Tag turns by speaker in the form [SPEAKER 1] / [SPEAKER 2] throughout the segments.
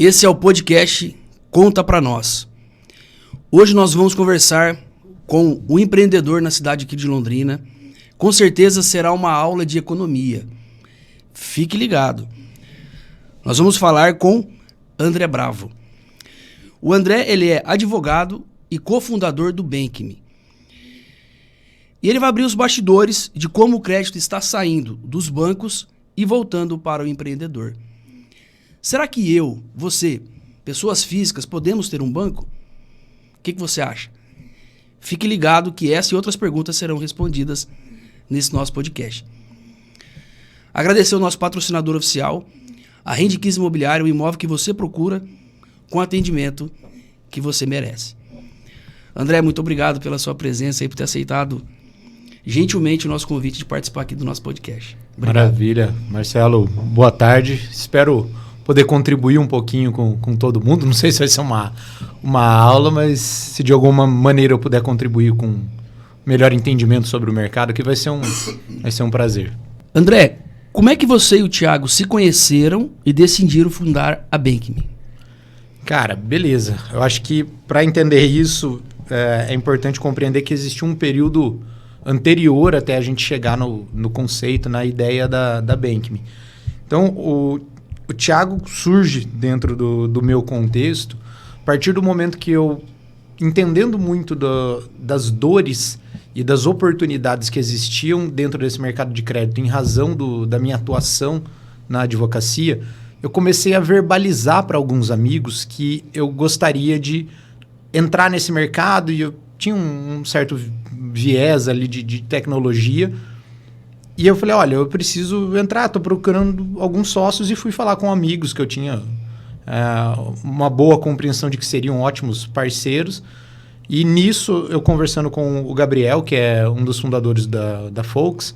[SPEAKER 1] Esse é o podcast Conta Pra Nós. Hoje nós vamos conversar com um empreendedor na cidade aqui de Londrina. Com certeza será uma aula de economia. Fique ligado. Nós vamos falar com André Bravo. O André, ele é advogado e cofundador do Bank.me. E ele vai abrir os bastidores de como o crédito está saindo dos bancos e voltando para o empreendedor. Será que eu, você, pessoas físicas, podemos ter um banco? O que você acha? Fique ligado que essa e outras perguntas serão respondidas nesse nosso podcast. Agradecer ao nosso patrocinador oficial, a Rende 15 Imobiliária, o imóvel que você procura, com o atendimento que você merece. André, muito obrigado pela sua presença e por ter aceitado gentilmente o nosso convite de participar aqui do nosso podcast. Obrigado.
[SPEAKER 2] Maravilha. Marcelo, boa tarde. Espero poder contribuir um pouquinho com todo mundo. Não sei se vai ser uma aula, mas se de alguma maneira eu puder contribuir com melhor entendimento sobre o mercado, que vai ser um prazer.
[SPEAKER 1] André, como é que você e o Thiago se conheceram e decidiram fundar a Bank.me?
[SPEAKER 2] Cara, beleza. Eu acho que para entender isso é importante compreender que existe um período anterior até a gente chegar no conceito, na ideia da Bank.me. Então, o Thiago surge dentro do meu contexto a partir do momento que eu, entendendo muito das dores e das oportunidades que existiam dentro desse mercado de crédito em razão da minha atuação na advocacia, eu comecei a verbalizar para alguns amigos que eu gostaria de entrar nesse mercado e eu tinha um certo viés ali de tecnologia. E eu falei, olha, eu preciso entrar, estou procurando alguns sócios e fui falar com amigos que eu tinha uma boa compreensão de que seriam ótimos parceiros. E nisso, eu conversando com o Gabriel, que é um dos fundadores da Folks,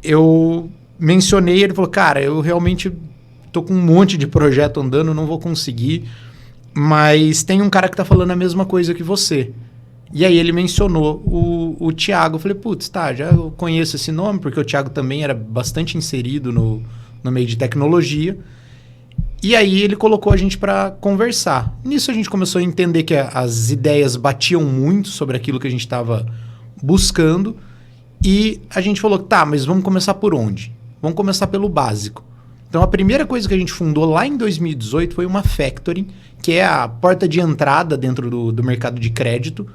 [SPEAKER 2] eu mencionei, ele falou, cara, eu realmente estou com um monte de projeto andando, não vou conseguir, mas tem um cara que está falando a mesma coisa que você. E aí ele mencionou o Thiago. Eu falei, putz, tá, já eu conheço esse nome, porque o Thiago também era bastante inserido no meio de tecnologia. E aí ele colocou a gente para conversar. Nisso a gente começou a entender que as ideias batiam muito sobre aquilo que a gente estava buscando. E a gente falou, tá, mas vamos começar por onde? Vamos começar pelo básico. Então a primeira coisa que a gente fundou lá em 2018 foi uma factoring, que é a porta de entrada dentro do mercado de crédito,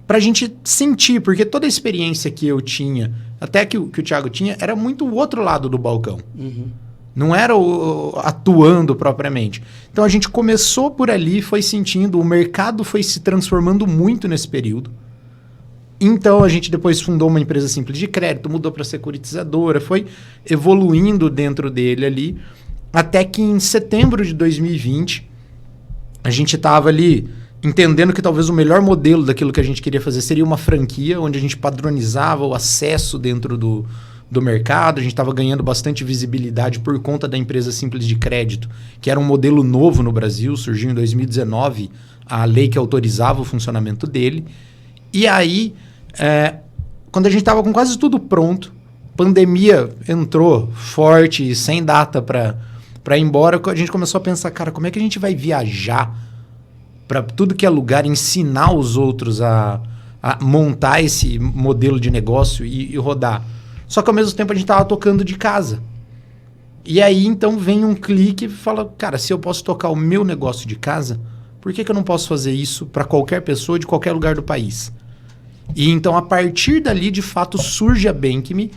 [SPEAKER 2] para a gente sentir, porque toda a experiência que eu tinha, até que o Thiago tinha, era muito o outro lado do balcão. Uhum. Não era atuando propriamente. Então a gente começou por ali, foi sentindo, o mercado foi se transformando muito nesse período. Então a gente depois fundou uma empresa simples de crédito, mudou para securitizadora, foi evoluindo dentro dele ali, até que em setembro de 2020 a gente estava ali entendendo que talvez o melhor modelo daquilo que a gente queria fazer seria uma franquia, onde a gente padronizava o acesso dentro do mercado. A gente estava ganhando bastante visibilidade por conta da empresa simples de crédito, que era um modelo novo no Brasil, surgiu em 2019, a lei que autorizava o funcionamento dele. E aí, quando a gente estava com quase tudo pronto, pandemia entrou forte, sem data para ir embora, a gente começou a pensar, cara, como é que a gente vai viajar para tudo que é lugar, ensinar os outros a montar esse modelo de negócio e rodar. Só que ao mesmo tempo a gente estava tocando de casa. E aí então vem um clique e fala, cara, se eu posso tocar o meu negócio de casa, por que eu não posso fazer isso para qualquer pessoa de qualquer lugar do país? E então a partir dali, de fato, surge a Bank.me,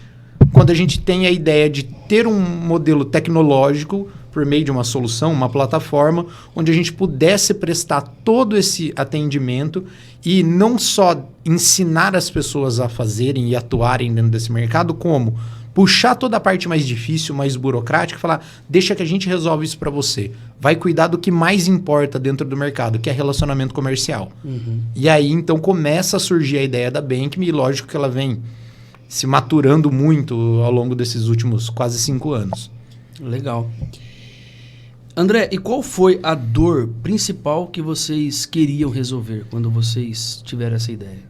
[SPEAKER 2] quando a gente tem a ideia de ter um modelo tecnológico por meio de uma solução, uma plataforma, onde a gente pudesse prestar todo esse atendimento e não só ensinar as pessoas a fazerem e atuarem dentro desse mercado, como puxar toda a parte mais difícil, mais burocrática e falar, deixa que a gente resolve isso para você. Vai cuidar do que mais importa dentro do mercado, que é relacionamento comercial. Uhum. E aí, então, começa a surgir a ideia da Bank.me, e lógico que ela vem se maturando muito ao longo desses últimos quase 5 anos.
[SPEAKER 1] Legal. André, e qual foi a dor principal que vocês queriam resolver quando vocês tiveram essa ideia?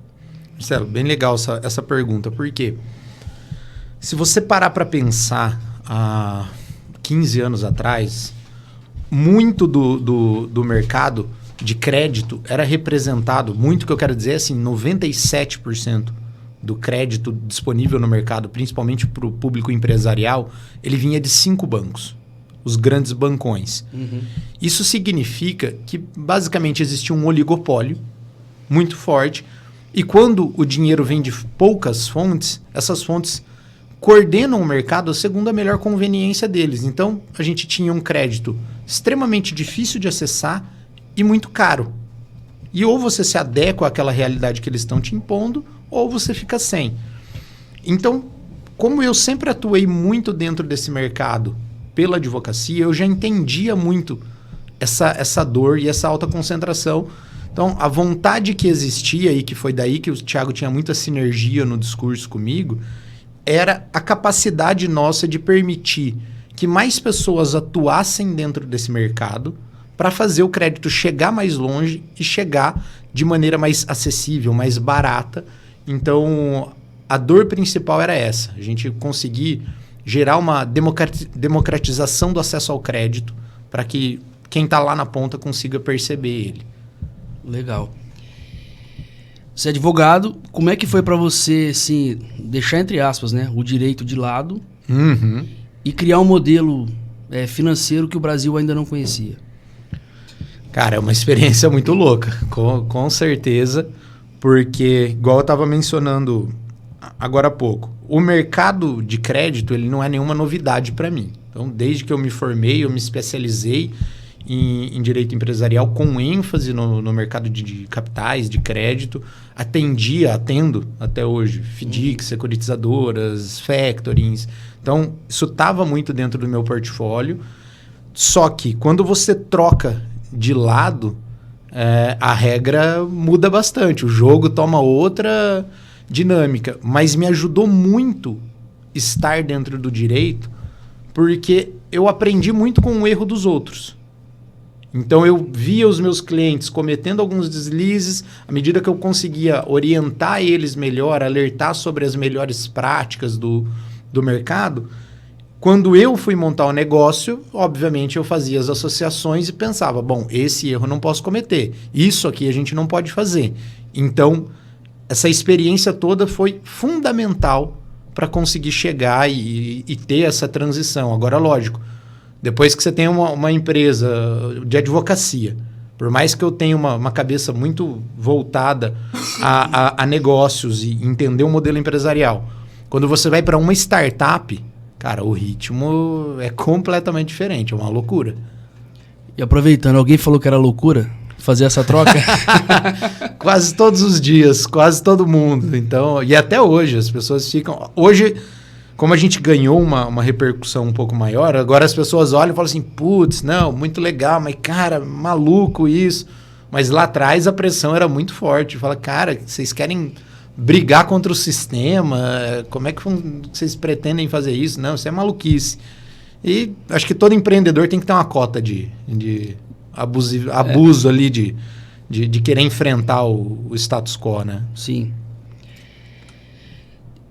[SPEAKER 2] Marcelo, bem legal essa pergunta, porque se você parar para pensar há 15 anos atrás, muito do mercado de crédito era representado, muito que eu quero dizer é assim, 97% do crédito disponível no mercado, principalmente para o público empresarial, ele vinha de 5 bancos, os grandes bancões.
[SPEAKER 1] Uhum.
[SPEAKER 2] Isso significa que basicamente existia um oligopólio muito forte, e quando o dinheiro vem de poucas fontes, essas fontes coordenam o mercado segundo a melhor conveniência deles. Então, a gente tinha um crédito extremamente difícil de acessar e muito caro. E ou você se adequa àquela realidade que eles estão te impondo, ou você fica sem. Então, como eu sempre atuei muito dentro desse mercado pela advocacia, eu já entendia muito essa dor e essa alta concentração. Então, a vontade que existia, e que foi daí que o Thiago tinha muita sinergia no discurso comigo, era a capacidade nossa de permitir que mais pessoas atuassem dentro desse mercado para fazer o crédito chegar mais longe e chegar de maneira mais acessível, mais barata. Então, a dor principal era essa, a gente conseguir gerar uma democratização do acesso ao crédito para que quem está lá na ponta consiga perceber ele.
[SPEAKER 1] Legal. Você é advogado, como é que foi para você, assim, deixar entre aspas, né, o direito de lado e criar um modelo financeiro que o Brasil ainda não conhecia?
[SPEAKER 2] Cara, é uma experiência muito louca, com certeza, porque, igual eu estava mencionando agora há pouco, o mercado de crédito ele não é nenhuma novidade para mim. Então, desde que eu me formei, eu me especializei em direito empresarial com ênfase no mercado de capitais, de crédito. Atendo até hoje FDIC, securitizadoras, factorings. Então, isso estava muito dentro do meu portfólio. Só que quando você troca de lado, a regra muda bastante. O jogo toma outra dinâmica. Mas me ajudou muito estar dentro do direito, porque eu aprendi muito com o erro dos outros. Então, eu via os meus clientes cometendo alguns deslizes, à medida que eu conseguia orientar eles melhor, alertar sobre as melhores práticas do mercado. Quando eu fui montar o negócio, obviamente eu fazia as associações e pensava, bom, esse erro eu não posso cometer, isso aqui a gente não pode fazer. Então, essa experiência toda foi fundamental para conseguir chegar e ter essa transição. Agora, lógico, depois que você tem uma empresa de advocacia, por mais que eu tenha uma cabeça muito voltada a negócios e entender o modelo empresarial, quando você vai para uma startup, cara, o ritmo é completamente diferente, é uma loucura.
[SPEAKER 1] E aproveitando, alguém falou que era loucura fazer essa troca?
[SPEAKER 2] Quase todos os dias, quase todo mundo. Então, e até hoje, as pessoas ficam... Hoje... Como a gente ganhou uma repercussão um pouco maior, agora as pessoas olham e falam assim, putz, não, muito legal, mas cara, maluco isso. Mas lá atrás a pressão era muito forte. Fala, cara, vocês querem brigar contra o sistema? Como é que vocês pretendem fazer isso? Não, isso é maluquice. E acho que todo empreendedor tem que ter uma cota de abuso ali, de querer enfrentar o status quo, né?
[SPEAKER 1] Sim.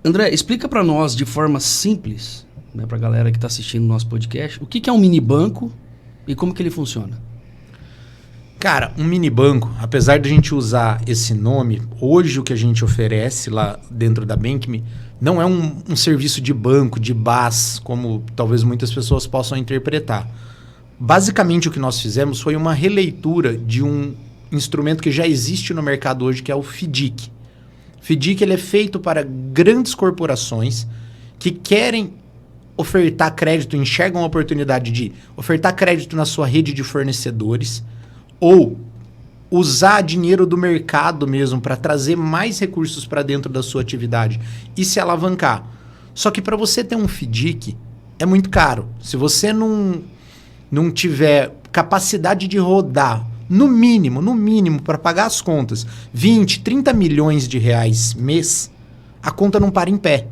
[SPEAKER 1] André, explica para nós de forma simples, né, para a galera que está assistindo o nosso podcast, o que é um mini banco e como que ele funciona?
[SPEAKER 2] Cara, um mini banco, apesar de a gente usar esse nome, hoje o que a gente oferece lá dentro da Bankme não é um serviço de banco, de BaaS, como talvez muitas pessoas possam interpretar. Basicamente o que nós fizemos foi uma releitura de um instrumento que já existe no mercado hoje, que é o FDIC. FDIC ele é feito para grandes corporações que querem ofertar crédito, enxergam a oportunidade de ofertar crédito na sua rede de fornecedores ou usar dinheiro do mercado mesmo para trazer mais recursos para dentro da sua atividade e se alavancar. Só que para você ter um FDIC é muito caro. Se você não tiver capacidade de rodar no mínimo, para pagar as contas, 20, 30 milhões de reais mês, a conta não para em pé.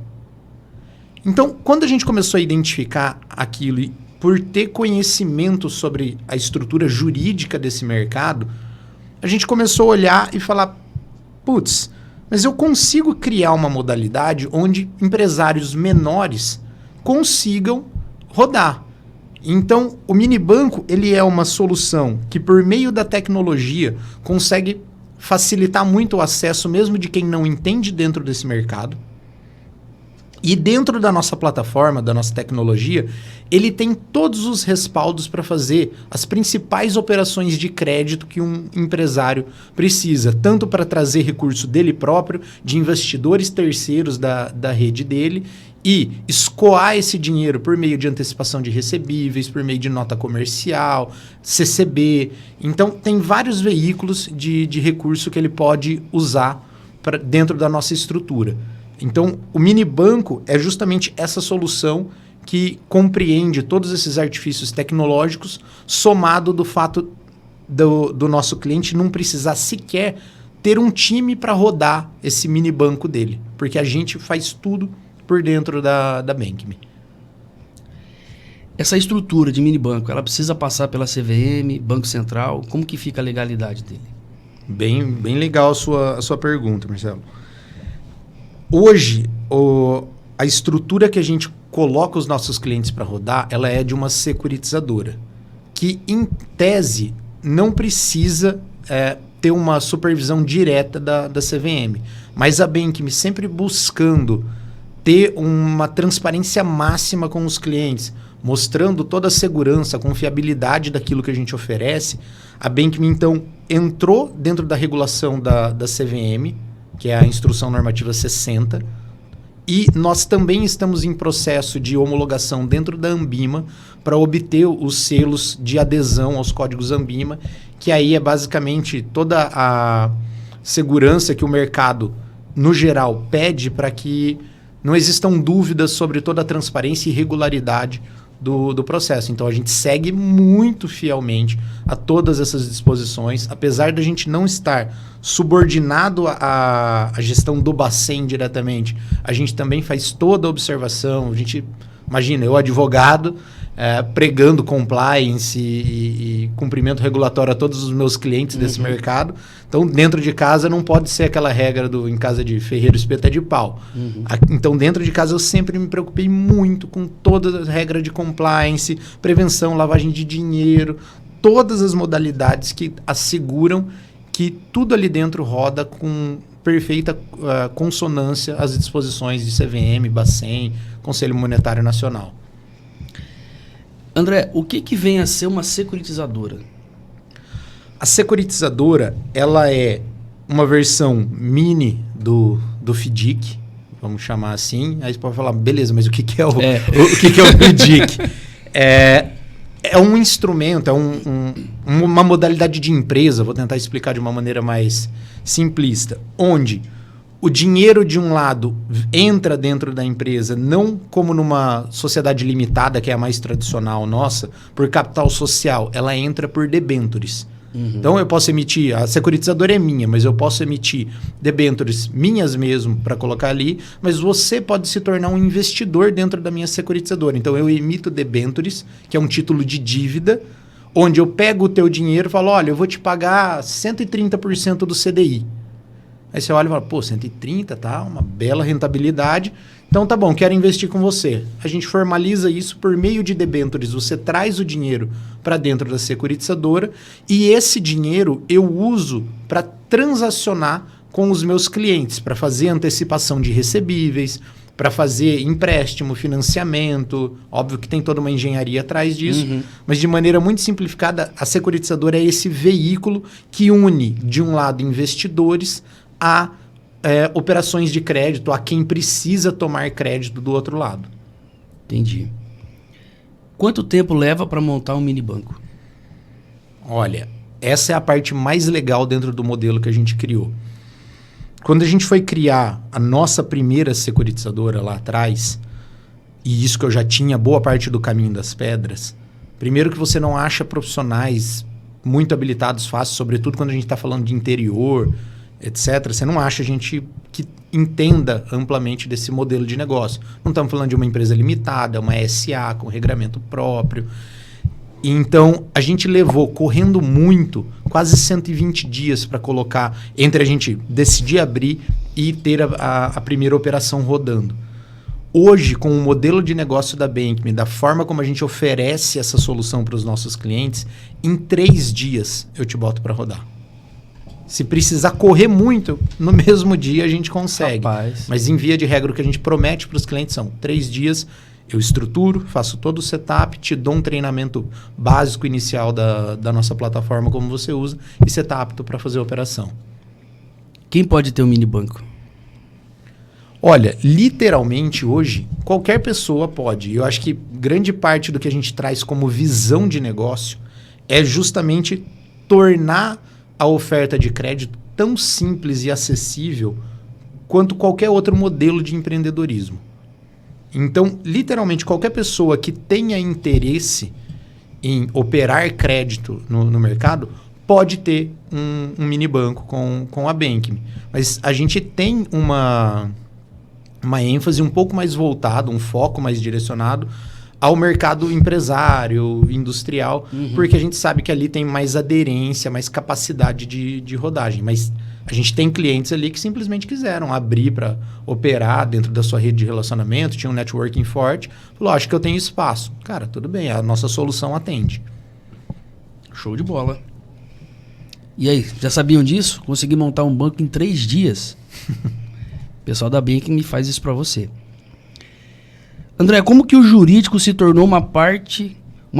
[SPEAKER 2] Então, quando a gente começou a identificar aquilo e por ter conhecimento sobre a estrutura jurídica desse mercado, a gente começou a olhar e falar, putz, mas eu consigo criar uma modalidade onde empresários menores consigam rodar. Então, o mini banco, ele é uma solução que, por meio da tecnologia, consegue facilitar muito o acesso mesmo de quem não entende dentro desse mercado. E dentro da nossa plataforma, da nossa tecnologia, ele tem todos os respaldos para fazer as principais operações de crédito que um empresário precisa, tanto para trazer recurso dele próprio, de investidores terceiros da rede dele, e escoar esse dinheiro por meio de antecipação de recebíveis, por meio de nota comercial, CCB. Então, tem vários veículos de recurso que ele pode usar dentro da nossa estrutura. Então, o mini banco é justamente essa solução que compreende todos esses artifícios tecnológicos, somado do fato do nosso cliente não precisar sequer ter um time para rodar esse mini banco dele, porque a gente faz tudo por dentro da BankMe.
[SPEAKER 1] Essa estrutura de mini banco, ela precisa passar pela CVM, Banco Central? Como que fica a legalidade dele?
[SPEAKER 2] Bem legal a sua pergunta, Marcelo. Hoje, a estrutura que a gente coloca os nossos clientes para rodar, ela é de uma securitizadora, que, em tese, não precisa ter uma supervisão direta da CVM. Mas a BankMe, sempre buscando ter uma transparência máxima com os clientes, mostrando toda a segurança, a confiabilidade daquilo que a gente oferece, a BankMe, então, entrou dentro da regulação da CVM, que é a Instrução Normativa 60, e nós também estamos em processo de homologação dentro da Anbima para obter os selos de adesão aos códigos Anbima, que aí é basicamente toda a segurança que o mercado, no geral, pede para que não existam dúvidas sobre toda a transparência e regularidade do processo. Então, a gente segue muito fielmente a todas essas disposições, apesar da gente não estar subordinado à gestão do Bacen diretamente. A gente também faz toda a observação. A gente, imagina, eu advogado, pregando compliance e cumprimento regulatório a todos os meus clientes desse mercado. Então, dentro de casa não pode ser aquela regra em casa de ferreiro espeta de pau. Então, dentro de casa eu sempre me preocupei muito com toda a regra de compliance, prevenção, lavagem de dinheiro, todas as modalidades que asseguram que tudo ali dentro roda com perfeita consonância às disposições de CVM, Bacen, Conselho Monetário Nacional.
[SPEAKER 1] André, o que vem a ser uma securitizadora?
[SPEAKER 2] A securitizadora, ela é uma versão mini do FDIC, vamos chamar assim. Aí você pode falar, beleza, mas o que é o FDIC? É um instrumento, uma modalidade de empresa, vou tentar explicar de uma maneira mais simplista, onde o dinheiro de um lado entra dentro da empresa, não como numa sociedade limitada, que é a mais tradicional nossa, por capital social, ela entra por debêntures. Então eu posso emitir, a securitizadora é minha, mas eu posso emitir debêntures minhas mesmo para colocar ali, mas você pode se tornar um investidor dentro da minha securitizadora. Então eu emito debêntures, que é um título de dívida, onde eu pego o teu dinheiro e falo, olha, eu vou te pagar 130% do CDI. Aí você olha e fala, pô, 130, tá? Uma bela rentabilidade. Então tá bom, quero investir com você. A gente formaliza isso por meio de debêntures. Você traz o dinheiro para dentro da securitizadora e esse dinheiro eu uso para transacionar com os meus clientes, para fazer antecipação de recebíveis, para fazer empréstimo, financiamento. Óbvio que tem toda uma engenharia atrás disso, mas de maneira muito simplificada, a securitizadora é esse veículo que une, de um lado, investidores a operações de crédito, a quem precisa tomar crédito do outro lado.
[SPEAKER 1] Entendi. Quanto tempo leva para montar um mini banco?
[SPEAKER 2] Olha, essa é a parte mais legal dentro do modelo que a gente criou. Quando a gente foi criar a nossa primeira securitizadora lá atrás, e isso que eu já tinha boa parte do caminho das pedras, primeiro que você não acha profissionais muito habilitados fácil, sobretudo quando a gente está falando de interior, etc. Você não acha gente que entenda amplamente desse modelo de negócio. Não estamos falando de uma empresa limitada, uma SA com regramento próprio. Então, a gente levou, correndo muito, quase 120 dias para colocar, entre a gente decidir abrir e ter a primeira operação rodando. Hoje, com o modelo de negócio da Bankme, da forma como a gente oferece essa solução para os nossos clientes, em 3 dias eu te boto para rodar. Se precisar correr muito, no mesmo dia a gente consegue.
[SPEAKER 1] Rapaz.
[SPEAKER 2] Mas em via de regra, o que a gente promete para os clientes são 3 dias, eu estruturo, faço todo o setup, te dou um treinamento básico inicial da nossa plataforma, como você usa, e você está apto para fazer a operação.
[SPEAKER 1] Quem pode ter um mini banco?
[SPEAKER 2] Olha, literalmente hoje, qualquer pessoa pode. Eu acho que grande parte do que a gente traz como visão de negócio é justamente tornar a oferta de crédito tão simples e acessível quanto qualquer outro modelo de empreendedorismo. Então, literalmente, qualquer pessoa que tenha interesse em operar crédito no mercado pode ter um mini banco com a Bankme. Mas a gente tem uma ênfase um pouco mais voltada, um foco mais direcionado ao mercado empresário, industrial, porque a gente sabe que ali tem mais aderência, mais capacidade de rodagem. Mas a gente tem clientes ali que simplesmente quiseram abrir para operar dentro da sua rede de relacionamento, tinha um networking forte, falou, acho que eu tenho espaço. Cara, tudo bem, a nossa solução atende.
[SPEAKER 1] Show de bola. E aí, já sabiam disso? Consegui montar um banco em 3 dias. O pessoal da Bankme faz isso para você. André, como que o jurídico se tornou uma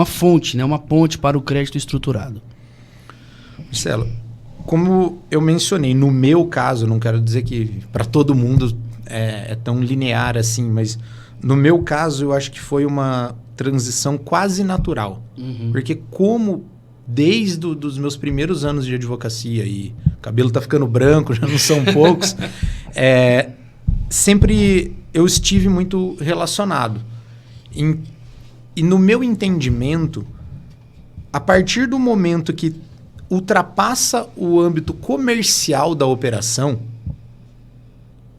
[SPEAKER 1] fonte, né, uma ponte para o crédito estruturado?
[SPEAKER 2] Marcelo, como eu mencionei, no meu caso, não quero dizer que para todo mundo é tão linear assim, mas no meu caso eu acho que foi uma transição quase natural. Porque como desde os meus primeiros anos de advocacia, e o cabelo está ficando branco, já não são poucos, sempre eu estive muito relacionado. E no meu entendimento, a partir do momento que ultrapassa o âmbito comercial da operação,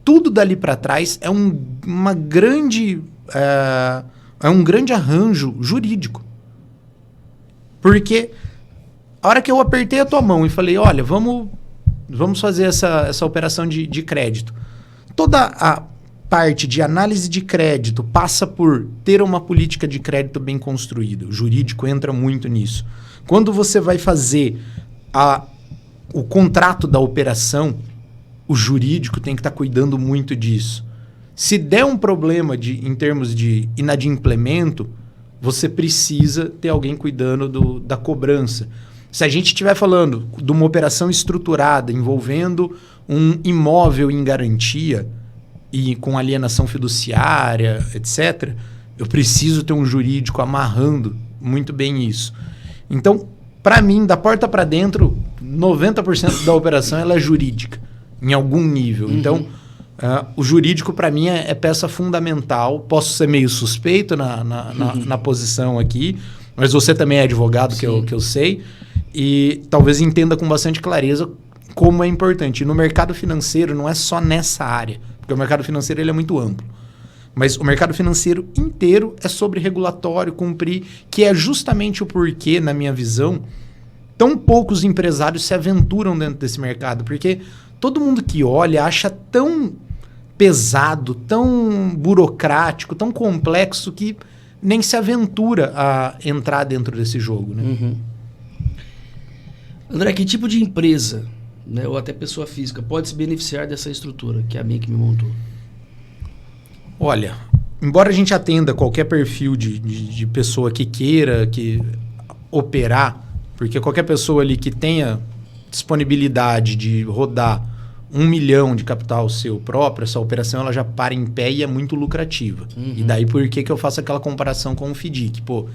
[SPEAKER 2] tudo dali para trás é um grande arranjo jurídico. Porque a hora que eu apertei a tua mão e falei, olha, vamos fazer essa operação de crédito, toda a parte de análise de crédito passa por ter uma política de crédito bem construída. O jurídico entra muito nisso. Quando você vai fazer o contrato da operação, o jurídico tem que estar cuidando muito disso. Se der um problema em termos de inadimplemento, você precisa ter alguém cuidando da cobrança. Se a gente estiver falando de uma operação estruturada envolvendo um imóvel em garantia e com alienação fiduciária, etc., eu preciso ter um jurídico amarrando muito bem isso. Então, para mim, da porta para dentro, 90% da operação ela é jurídica, em algum nível. Então, o jurídico, para mim, é peça fundamental. Posso ser meio suspeito na posição aqui, mas você também é advogado, que eu sei, e talvez entenda com bastante clareza como é importante. E no mercado financeiro, não é só nessa área, porque o mercado financeiro ele é muito amplo. Mas o mercado financeiro inteiro é sobre regulatório, cumprir, que é justamente o porquê, na minha visão, tão poucos empresários se aventuram dentro desse mercado. Porque todo mundo que olha acha tão pesado, tão burocrático, tão complexo, que nem se aventura a entrar dentro desse jogo. Né?
[SPEAKER 1] André, que tipo de empresa, né, ou até pessoa física, pode se beneficiar dessa estrutura que a Bankme montou?
[SPEAKER 2] Olha, embora a gente atenda qualquer perfil de pessoa que queira operar, porque qualquer pessoa ali que tenha disponibilidade de rodar 1 milhão de capital seu próprio, essa operação ela já para em pé e é muito lucrativa. E daí por que eu faço aquela comparação com o FDIC? Pô,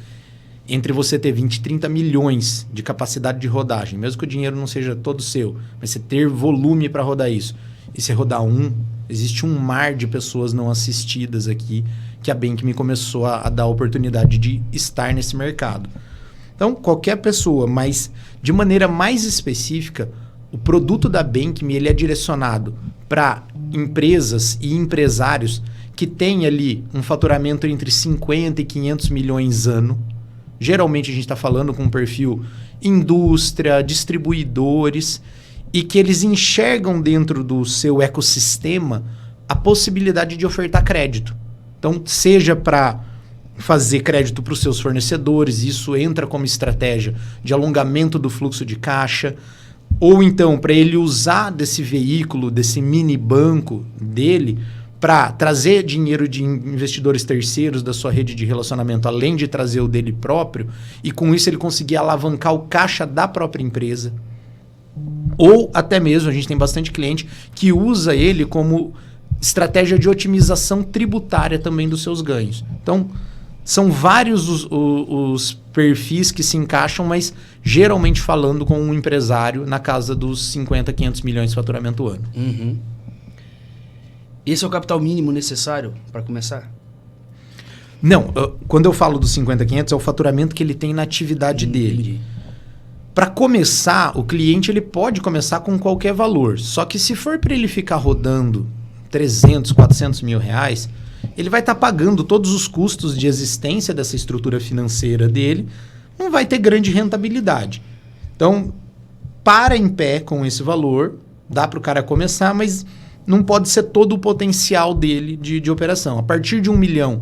[SPEAKER 2] entre você ter 20, 30 milhões de capacidade de rodagem, mesmo que o dinheiro não seja todo seu, mas você ter volume para rodar isso, e você rodar existe um mar de pessoas não assistidas aqui que a Bankme começou a dar a oportunidade de estar nesse mercado. Então, qualquer pessoa, mas de maneira mais específica, o produto da Bankme ele é direcionado para empresas e empresários que têm ali um faturamento entre 50 e 500 milhões ano. Geralmente a gente está falando com um perfil indústria, distribuidores, e que eles enxergam dentro do seu ecossistema a possibilidade de ofertar crédito. Então, seja para fazer crédito para os seus fornecedores, isso entra como estratégia de alongamento do fluxo de caixa, ou então para ele usar desse veículo, desse mini banco dele, para trazer dinheiro de investidores terceiros da sua rede de relacionamento, além de trazer o dele próprio, e com isso ele conseguir alavancar o caixa da própria empresa. Ou até mesmo, a gente tem bastante cliente que usa ele como estratégia de otimização tributária também dos seus ganhos. Então, são vários os perfis que se encaixam, mas geralmente falando com um empresário na casa dos 50, 500 milhões de faturamento ano.
[SPEAKER 1] Uhum. Esse é o capital mínimo necessário para começar?
[SPEAKER 2] Não, quando eu falo dos 50, 500 é o faturamento que ele tem na atividade dele. Para começar, o cliente ele pode começar com qualquer valor, só que se for para ele ficar rodando 300, 400 mil reais, ele vai estar pagando todos os custos de existência dessa estrutura financeira dele, não vai ter grande rentabilidade. Então, para em pé com esse valor, dá para o cara começar, mas não pode ser todo o potencial dele de operação. A partir de 1 milhão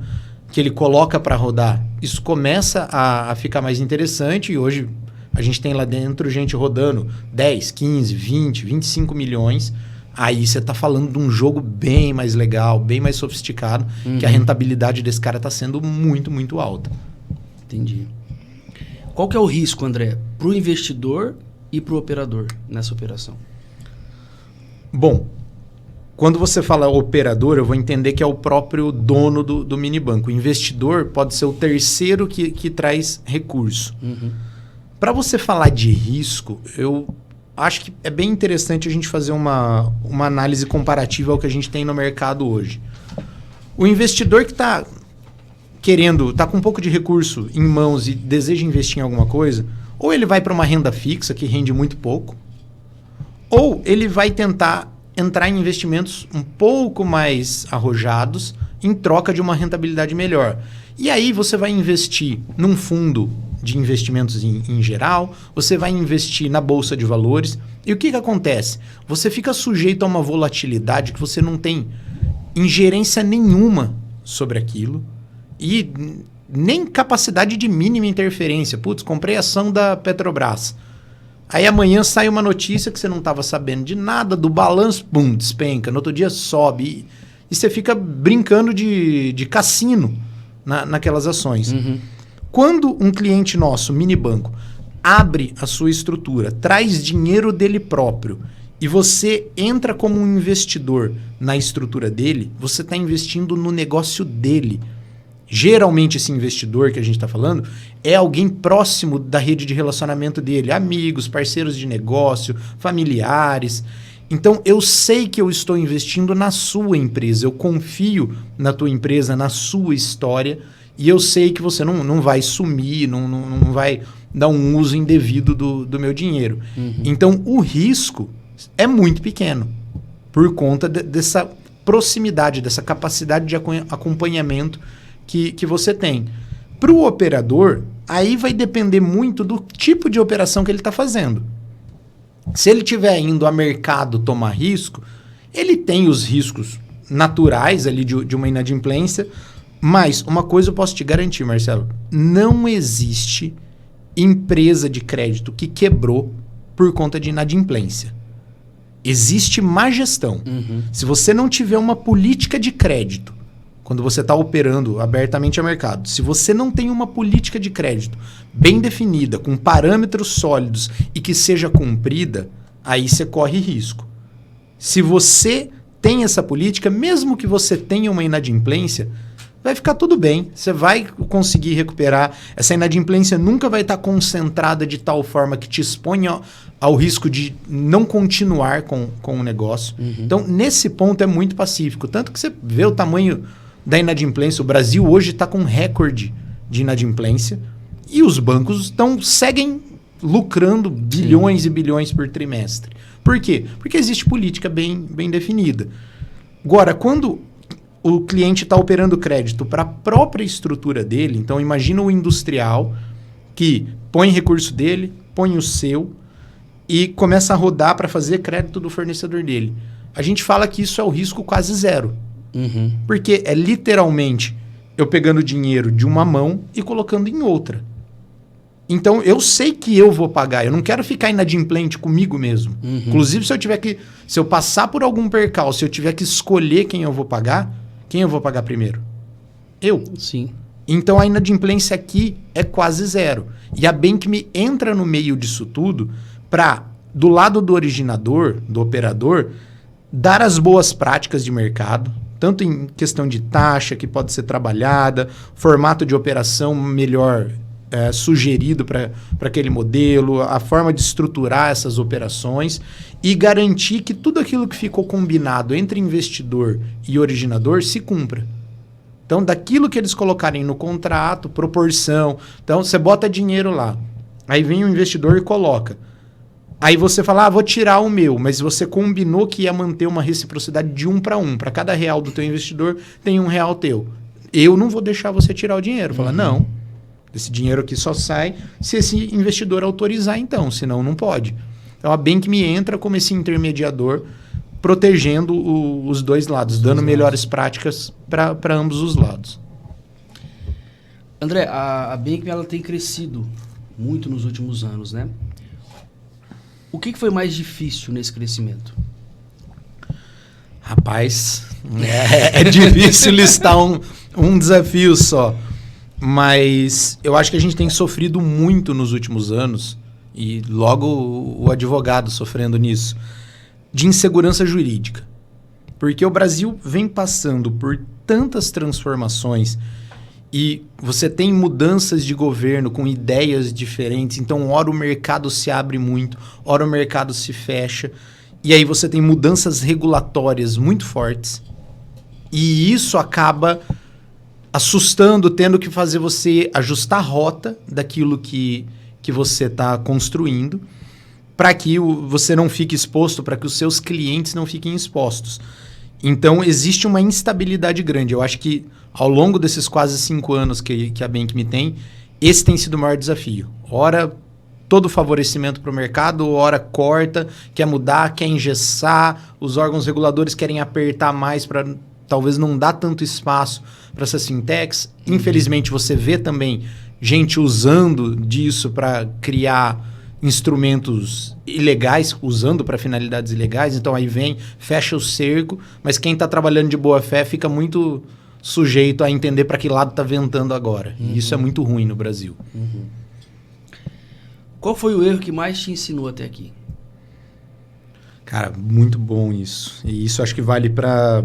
[SPEAKER 2] que ele coloca para rodar, isso começa a ficar mais interessante e hoje a gente tem lá dentro gente rodando 10, 15, 20, 25 milhões. Aí você está falando de um jogo bem mais legal, bem mais sofisticado, que a rentabilidade desse cara está sendo muito, muito alta.
[SPEAKER 1] Entendi. Qual que é o risco, André, para o investidor e para o operador nessa operação?
[SPEAKER 2] Bom, quando você fala operador, eu vou entender que é o próprio dono do mini banco. O investidor pode ser o terceiro que traz recurso. Para você falar de risco, eu acho que é bem interessante a gente fazer uma análise comparativa ao que a gente tem no mercado hoje. O investidor que está com um pouco de recurso em mãos e deseja investir em alguma coisa, ou ele vai para uma renda fixa que rende muito pouco, ou ele vai tentar entrar em investimentos um pouco mais arrojados em troca de uma rentabilidade melhor. E aí você vai investir num fundo de investimentos em geral, você vai investir na bolsa de valores. E o que acontece? Você fica sujeito a uma volatilidade que você não tem ingerência nenhuma sobre aquilo e nem capacidade de mínima interferência. Putz, comprei ação da Petrobras. Aí amanhã sai uma notícia que você não estava sabendo de nada, do balanço, pum, despenca. No outro dia sobe. E você fica brincando de cassino naquelas ações. Quando um cliente nosso, mini banco, abre a sua estrutura, traz dinheiro dele próprio e você entra como um investidor na estrutura dele, você está investindo no negócio dele. Geralmente esse investidor que a gente está falando é alguém próximo da rede de relacionamento dele, amigos, parceiros de negócio, familiares. Então eu sei que eu estou investindo na sua empresa, eu confio na tua empresa, na sua história e eu sei que você não vai sumir, não vai dar um uso indevido do meu dinheiro. Então o risco é muito pequeno por conta dessa proximidade, dessa capacidade de acompanhamento que você tem. Para o operador, aí vai depender muito do tipo de operação que ele está fazendo. Se ele estiver indo a mercado tomar risco, ele tem os riscos naturais ali de uma inadimplência, mas uma coisa eu posso te garantir, Marcelo, não existe empresa de crédito que quebrou por conta de inadimplência. Existe má gestão. Se você não tiver uma política de crédito, quando você está operando abertamente a mercado, se você não tem uma política de crédito bem definida, com parâmetros sólidos e que seja cumprida, aí você corre risco. Se você tem essa política, mesmo que você tenha uma inadimplência, vai ficar tudo bem, você vai conseguir recuperar. Essa inadimplência nunca vai estar concentrada de tal forma que te exponha ao risco de não continuar com o negócio. Então, nesse ponto é muito pacífico. Tanto que você vê o tamanho da inadimplência. O Brasil hoje está com recorde de inadimplência e os bancos seguem lucrando bilhões e bilhões por trimestre. Por quê? Porque existe política bem definida. Agora, quando o cliente está operando crédito para a própria estrutura dele, então imagina o industrial que põe recurso dele, põe o seu e começa a rodar para fazer crédito do fornecedor dele. A gente fala que isso é o risco quase zero. Porque é literalmente eu pegando dinheiro de uma mão e colocando em outra. Então, eu sei que eu vou pagar. Eu não quero ficar inadimplente comigo mesmo. Inclusive, se eu passar por algum percalço, se eu tiver que escolher quem eu vou pagar primeiro? Eu.
[SPEAKER 1] Sim.
[SPEAKER 2] Então, a inadimplência aqui é quase zero. E a Bank.me entra no meio disso tudo para, do lado do originador, do operador, dar as boas práticas de mercado, tanto em questão de taxa que pode ser trabalhada, formato de operação melhor sugerido para aquele modelo, a forma de estruturar essas operações e garantir que tudo aquilo que ficou combinado entre investidor e originador se cumpra. Então, daquilo que eles colocarem no contrato, proporção. Então, você bota dinheiro lá. Aí vem o investidor e coloca. Aí você fala, vou tirar o meu. Mas você combinou que ia manter uma reciprocidade de 1 para 1. Para cada real do teu investidor, tem R$1 teu. Eu não vou deixar você tirar o dinheiro. Fala, não. Esse dinheiro aqui só sai se esse investidor autorizar, então. Senão, não pode. Então, a Bank.me entra como esse intermediador, protegendo os dois lados, dando melhores práticas para ambos os lados.
[SPEAKER 1] André, a Bank.me ela tem crescido muito nos últimos anos, né? O que foi mais difícil nesse crescimento?
[SPEAKER 2] Rapaz, é difícil listar um desafio só. Mas eu acho que a gente tem sofrido muito nos últimos anos, e logo o advogado sofrendo nisso, de insegurança jurídica. Porque o Brasil vem passando por tantas transformações e você tem mudanças de governo com ideias diferentes. Então, ora o mercado se abre muito, ora o mercado se fecha. E aí você tem mudanças regulatórias muito fortes. E isso acaba assustando, tendo que fazer você ajustar a rota daquilo que você está construindo, para que você não fique exposto, para que os seus clientes não fiquem expostos. Então, existe uma instabilidade grande. Eu acho que, ao longo desses quase 5 anos que a Bank.me tem, esse tem sido o maior desafio. Ora, todo favorecimento para o mercado, ora corta, quer mudar, quer engessar, os órgãos reguladores querem apertar mais para talvez não dar tanto espaço para essas fintechs. Infelizmente, você vê também gente usando disso para criar instrumentos ilegais, usando para finalidades ilegais. Então aí fecha o cerco, mas quem está trabalhando de boa fé fica muito sujeito a entender para que lado está ventando agora. E isso é muito ruim no Brasil.
[SPEAKER 1] Qual foi o erro que mais te ensinou até aqui?
[SPEAKER 2] Cara, muito bom isso. E isso acho que vale para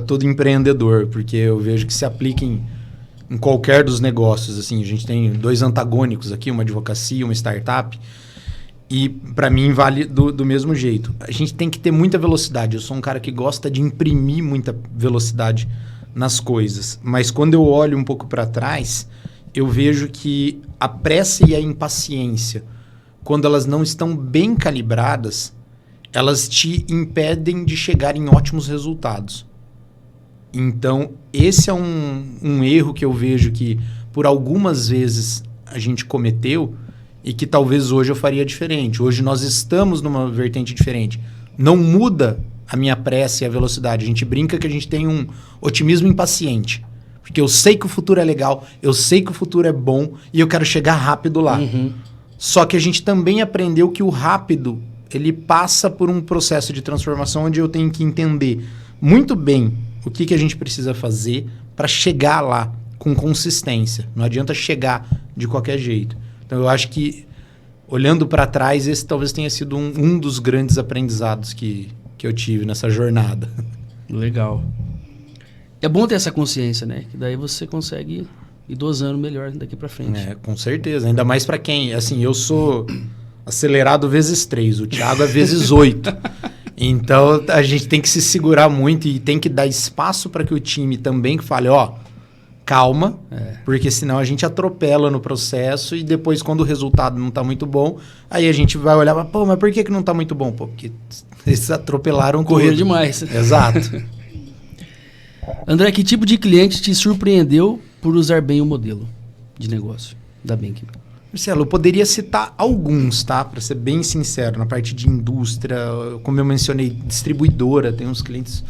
[SPEAKER 2] todo empreendedor, porque eu vejo que se aplica em qualquer dos negócios. Assim, a gente tem 2 antagônicos aqui, uma advocacia, uma startup. E para mim vale do mesmo jeito. A gente tem que ter muita velocidade. Eu sou um cara que gosta de imprimir muita velocidade nas coisas. Mas quando eu olho um pouco para trás, eu vejo que a pressa e a impaciência, quando elas não estão bem calibradas, elas te impedem de chegar em ótimos resultados. Então, esse é um erro que eu vejo que por algumas vezes a gente cometeu e que talvez hoje eu faria diferente. Hoje nós estamos numa vertente diferente. Não muda a minha pressa e a velocidade. A gente brinca que a gente tem um otimismo impaciente. Porque eu sei que o futuro é legal, eu sei que o futuro é bom e eu quero chegar rápido lá. Só que a gente também aprendeu que o rápido, ele passa por um processo de transformação onde eu tenho que entender muito bem o que a gente precisa fazer para chegar lá com consistência. Não adianta chegar de qualquer jeito. Então, eu acho que, olhando para trás, esse talvez tenha sido um dos grandes aprendizados que eu tive nessa jornada.
[SPEAKER 1] Legal. É bom ter essa consciência, né? Que daí você consegue ir dosando melhor daqui para frente.
[SPEAKER 2] Com certeza. Ainda mais para quem... Assim, eu sou acelerado vezes 3, o Thiago é vezes 8. Então, a gente tem que se segurar muito e tem que dar espaço para que o time também fale, calma, porque senão a gente atropela no processo e depois, quando o resultado não está muito bom, aí a gente vai olhar, mas por que não está muito bom? Porque eles atropelaram tudo.
[SPEAKER 1] Correram demais.
[SPEAKER 2] Exato.
[SPEAKER 1] André, que tipo de cliente te surpreendeu por usar bem o modelo de negócio da Bank.me?
[SPEAKER 2] Marcelo, eu poderia citar alguns, tá? Para ser bem sincero, na parte de indústria, como eu mencionei, distribuidora, tem uns clientes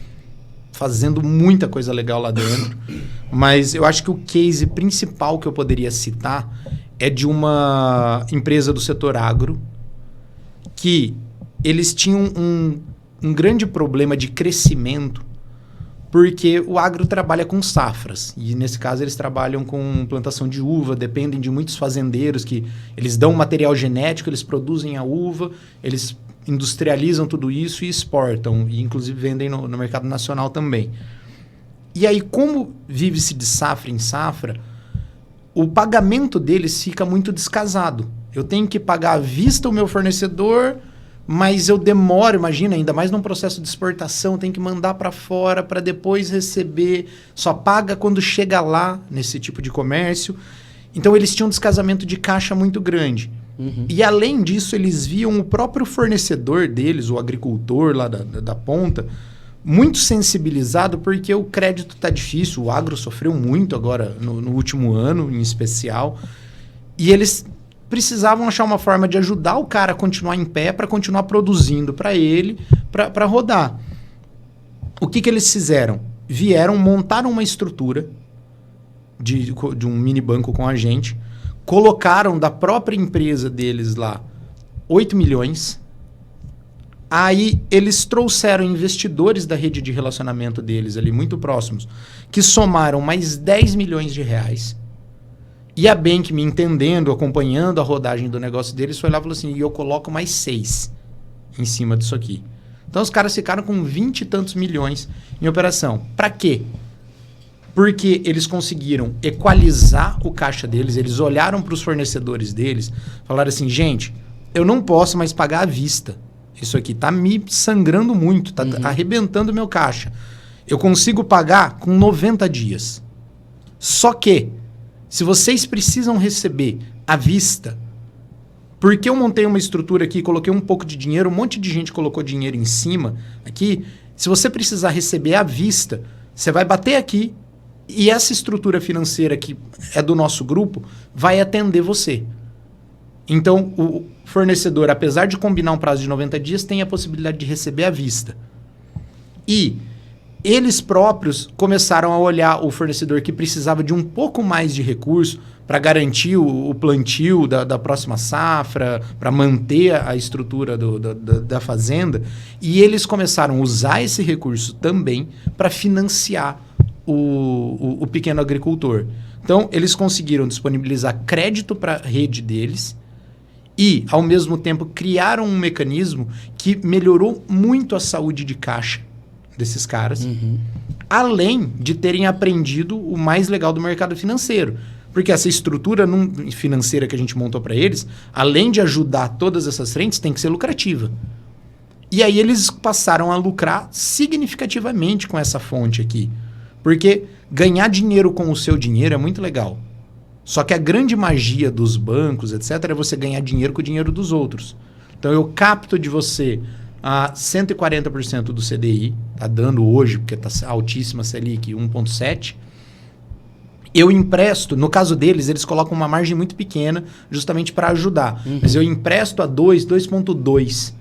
[SPEAKER 2] fazendo muita coisa legal lá dentro. Mas eu acho que o case principal que eu poderia citar é de uma empresa do setor agro que eles tinham um grande problema de crescimento porque o agro trabalha com safras. E, nesse caso, eles trabalham com plantação de uva, dependem de muitos fazendeiros que eles dão material genético, eles produzem a uva, eles industrializam tudo isso e exportam. E, inclusive, vendem no mercado nacional também. E aí, como vive-se de safra em safra, o pagamento deles fica muito descasado. Eu tenho que pagar à vista o meu fornecedor, mas eu demoro, imagina, ainda mais num processo de exportação, tem que mandar para fora para depois receber, só paga quando chega lá nesse tipo de comércio. Então eles tinham um descasamento de caixa muito grande. Uhum. E além disso, eles viam o próprio fornecedor deles, o agricultor lá da ponta, muito sensibilizado porque o crédito está difícil, o agro sofreu muito agora no último ano em especial, e eles precisavam achar uma forma de ajudar o cara a continuar em pé para continuar produzindo para ele, para rodar. O que eles fizeram? Vieram, montaram uma estrutura de um mini banco com a gente, colocaram da própria empresa deles lá 8 milhões. Aí eles trouxeram investidores da rede de relacionamento deles ali, muito próximos, que somaram mais 10 milhões de reais. E a Bank, me entendendo, acompanhando a rodagem do negócio deles, foi lá e falou assim, e eu coloco mais 6 em cima disso aqui. Então os caras ficaram com 20 e tantos milhões em operação. Para quê? Porque eles conseguiram equalizar o caixa deles, eles olharam para os fornecedores deles, falaram assim, gente, eu não posso mais pagar à vista. Isso aqui está me sangrando muito, está arrebentando o meu caixa. Eu consigo pagar com 90 dias. Só que, se vocês precisam receber à vista, porque eu montei uma estrutura aqui, coloquei um pouco de dinheiro, um monte de gente colocou dinheiro em cima aqui, se você precisar receber à vista, você vai bater aqui e essa estrutura financeira que é do nosso grupo vai atender você. Então, o fornecedor, apesar de combinar um prazo de 90 dias, tem a possibilidade de receber à vista. E eles próprios começaram a olhar o fornecedor que precisava de um pouco mais de recurso para garantir o plantio da próxima safra, para manter a estrutura da fazenda. E eles começaram a usar esse recurso também para financiar o pequeno agricultor. Então, eles conseguiram disponibilizar crédito para a rede deles e, ao mesmo tempo, criaram um mecanismo que melhorou muito a saúde de caixa desses caras, além de terem aprendido o mais legal do mercado financeiro. Porque essa estrutura financeira que a gente montou para eles, além de ajudar todas essas frentes, tem que ser lucrativa. E aí eles passaram a lucrar significativamente com essa fonte aqui. Porque ganhar dinheiro com o seu dinheiro é muito legal. Só que a grande magia dos bancos, etc., é você ganhar dinheiro com o dinheiro dos outros. Então eu capto de você a 140% do CDI, tá dando hoje, porque tá altíssima Selic, 1,7%. Eu empresto, no caso deles, eles colocam uma margem muito pequena, justamente para ajudar. Mas eu empresto a 2,2%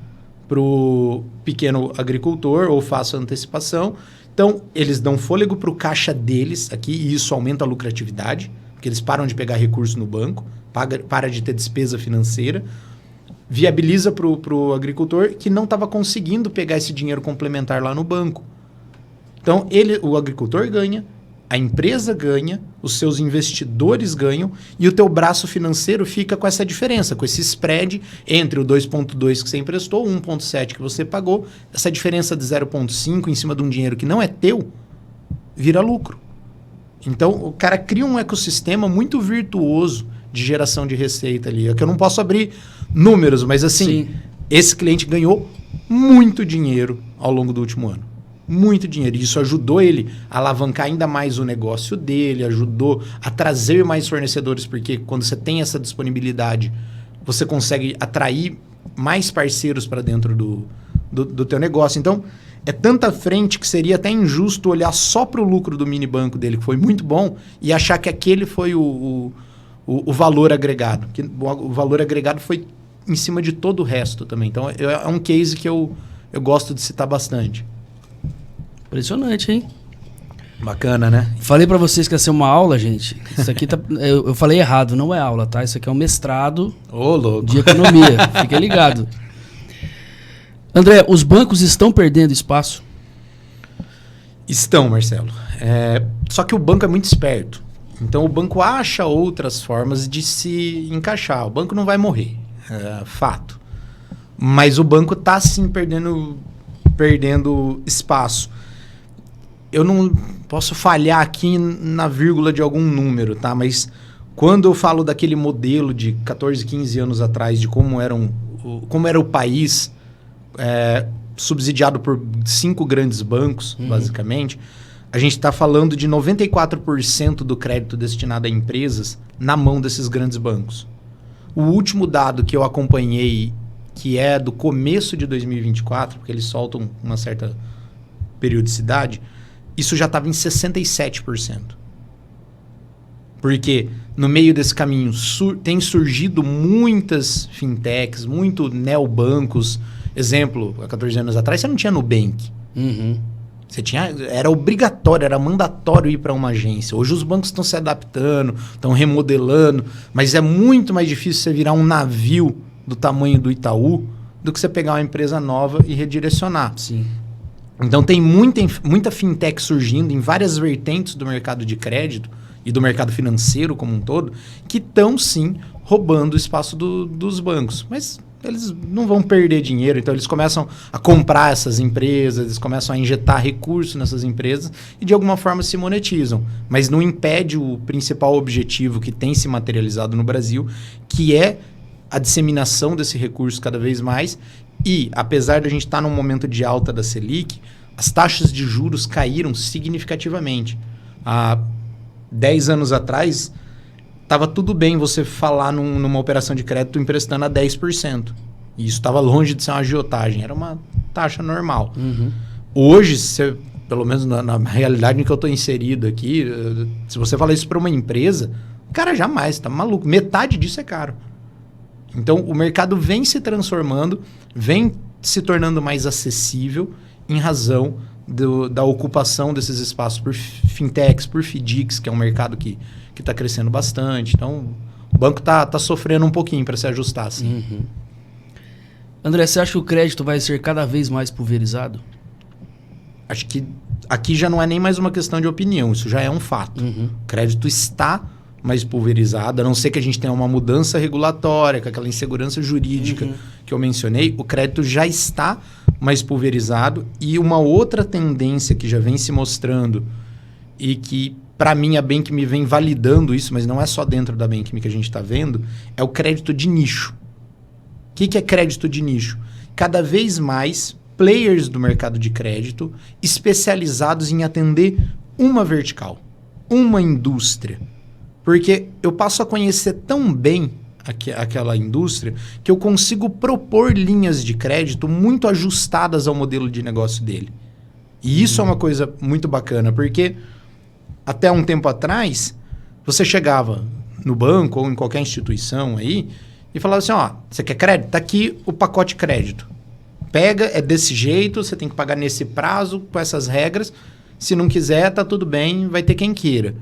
[SPEAKER 2] para o pequeno agricultor, ou faço antecipação. Então, eles dão fôlego para o caixa deles aqui, e isso aumenta a lucratividade, porque eles param de pegar recurso no banco, para de ter despesa financeira, viabiliza para o agricultor que não estava conseguindo pegar esse dinheiro complementar lá no banco. Então, o agricultor ganha, a empresa ganha, os seus investidores ganham e o teu braço financeiro fica com essa diferença, com esse spread entre o 2,2 que você emprestou, o 1,7 que você pagou, essa diferença de 0,5 em cima de um dinheiro que não é teu, vira lucro. Então, o cara cria um ecossistema muito virtuoso de geração de receita ali. É que eu não posso abrir números, mas assim, esse cliente ganhou muito dinheiro ao longo do último ano. Muito dinheiro. E isso ajudou ele a alavancar ainda mais o negócio dele, ajudou a trazer mais fornecedores, porque quando você tem essa disponibilidade, você consegue atrair mais parceiros para dentro do teu negócio. Então, é tanta frente que seria até injusto olhar só para o lucro do mini banco dele, que foi muito bom, e achar que aquele foi o valor agregado. Que o valor agregado foi em cima de todo o resto também. Então, é um case que eu gosto de citar bastante.
[SPEAKER 1] Impressionante, hein?
[SPEAKER 2] Bacana, né?
[SPEAKER 1] Falei pra vocês que ia ser uma aula, gente. Isso aqui tá... Eu falei errado, não é aula, tá? Isso aqui é um mestrado
[SPEAKER 2] Louco.
[SPEAKER 1] de economia. Fique ligado. André, os bancos estão perdendo espaço?
[SPEAKER 2] Estão, Marcelo. Só que o banco é muito esperto. Então o banco acha outras formas de se encaixar. O banco não vai morrer, fato. Mas o banco está sim perdendo espaço. Eu não posso falhar aqui na vírgula de algum número, tá? Mas quando eu falo daquele modelo de 14, 15 anos atrás, de como era o país, subsidiado por 5 grandes bancos, basicamente, a gente está falando de 94% do crédito destinado a empresas na mão desses grandes bancos. O último dado que eu acompanhei, que é do começo de 2024, porque eles soltam uma certa periodicidade, isso já estava em 67%. Porque no meio desse caminho tem surgido muitas fintechs, muito neobancos. Exemplo, há 14 anos atrás você não tinha Nubank. Era obrigatório, era mandatório ir para uma agência. Hoje os bancos estão se adaptando, estão remodelando, mas é muito mais difícil você virar um navio do tamanho do Itaú do que você pegar uma empresa nova e redirecionar.
[SPEAKER 1] Sim.
[SPEAKER 2] Então tem muita fintech surgindo em várias vertentes do mercado de crédito e do mercado financeiro como um todo, que estão sim roubando o espaço dos bancos. Mas eles não vão perder dinheiro, então eles começam a comprar essas empresas, eles começam a injetar recursos nessas empresas e de alguma forma se monetizam. Mas não impede o principal objetivo que tem se materializado no Brasil, que é a disseminação desse recurso cada vez mais. E, apesar de a gente estar num momento de alta da Selic, as taxas de juros caíram significativamente. Há 10 anos atrás, estava tudo bem você falar numa operação de crédito emprestando a 10%. E isso estava longe de ser uma agiotagem, era uma taxa normal. Hoje, pelo menos na realidade em que eu estou inserido aqui, se você falar isso para uma empresa, cara, jamais, tá maluco. Metade disso é caro. Então, o mercado vem se transformando, vem se tornando mais acessível em razão da ocupação desses espaços por fintechs, por FDICs, que é um mercado que está crescendo bastante. Então, o banco está sofrendo um pouquinho para se ajustar. Assim.
[SPEAKER 1] André, você acha que o crédito vai ser cada vez mais pulverizado?
[SPEAKER 2] Acho que aqui já não é nem mais uma questão de opinião, isso já é um fato. O crédito está mais pulverizado, a não ser que a gente tenha uma mudança regulatória, com aquela insegurança jurídica que eu mencionei, o crédito já está mais pulverizado. E uma outra tendência que já vem se mostrando e que, para mim, a Bank.me vem validando isso, mas não é só dentro da Bank.me que a gente está vendo, é o crédito de nicho. O que é crédito de nicho? Cada vez mais players do mercado de crédito especializados em atender uma vertical, uma indústria. Porque eu passo a conhecer tão bem aquela indústria que eu consigo propor linhas de crédito muito ajustadas ao modelo de negócio dele. E isso é uma coisa muito bacana, porque até um tempo atrás, você chegava no banco ou em qualquer instituição aí e falava assim, ó, você quer crédito? Tá aqui o pacote crédito. Pega, é desse jeito, você tem que pagar nesse prazo, com essas regras. Se não quiser, tá tudo bem, vai ter quem queira.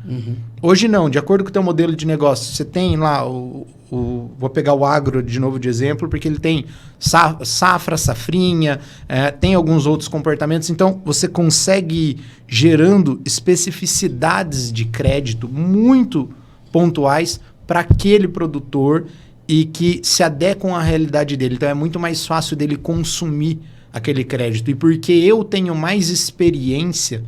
[SPEAKER 2] Hoje não, de acordo com o teu modelo de negócio, você tem lá, vou pegar o agro de novo de exemplo, porque ele tem safra, safrinha, tem alguns outros comportamentos. Então, você consegue ir gerando especificidades de crédito muito pontuais para aquele produtor e que se adequam à realidade dele. Então, é muito mais fácil dele consumir aquele crédito. E porque eu tenho mais experiência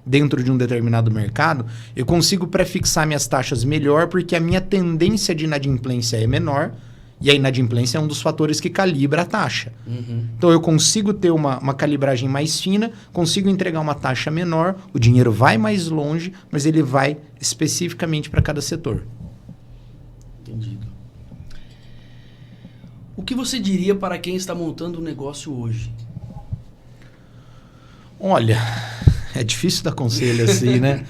[SPEAKER 2] dentro de um determinado mercado, eu consigo prefixar minhas taxas melhor porque a minha tendência de inadimplência é menor e a inadimplência é um dos fatores que calibra a taxa. Então, eu consigo ter uma calibragem mais fina, consigo entregar uma taxa menor, o dinheiro vai mais longe, mas ele vai especificamente para cada setor.
[SPEAKER 1] Entendido. O que você diria para quem está montando um negócio hoje?
[SPEAKER 2] Olha, é difícil dar conselho assim, né?